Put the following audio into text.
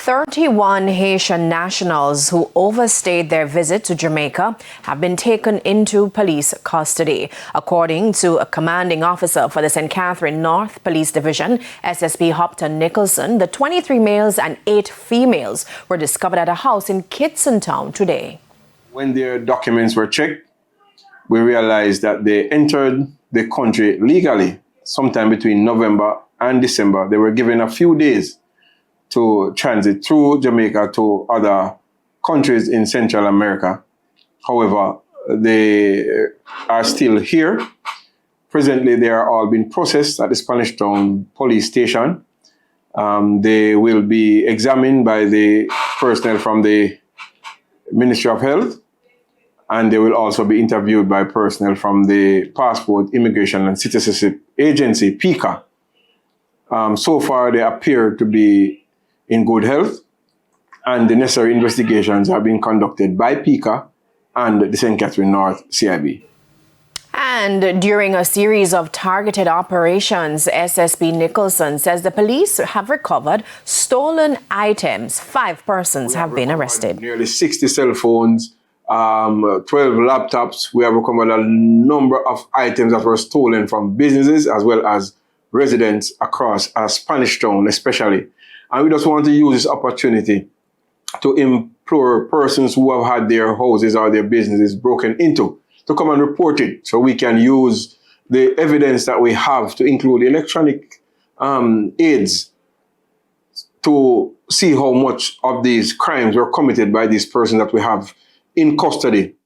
31 Haitian nationals who overstayed their visit to Jamaica have been taken into police custody. According to a commanding officer for the St. Catherine North Police Division, SSP Hopton Nicholson, the 23 males and 8 females were discovered at a house in Kitson Town today. When their documents were checked, we realized that they entered the country legally sometime between November and December. They were given a few days to transit through Jamaica to other countries in Central America. However, they are still here. Presently, they are all being processed at the Spanish Town Police Station. They will be examined by the personnel from the Ministry of Health, and they will also be interviewed by personnel from the Passport, Immigration and Citizenship Agency, PICA. So far, they appear to be in good health, and the necessary investigations are being conducted by PICA and the St. Catherine North CIB. And during a series of targeted operations, SSP Nicholson says the police have recovered stolen items. 5 persons have been arrested. Nearly 60 cell phones, 12 laptops. We have recovered a number of items that were stolen from businesses as well as residents across Spanish Town especially. And we just want to use this opportunity to implore persons who have had their houses or their businesses broken into to come and report it, so we can use the evidence that we have, to include electronic aids, to see how much of these crimes were committed by these persons that we have in custody.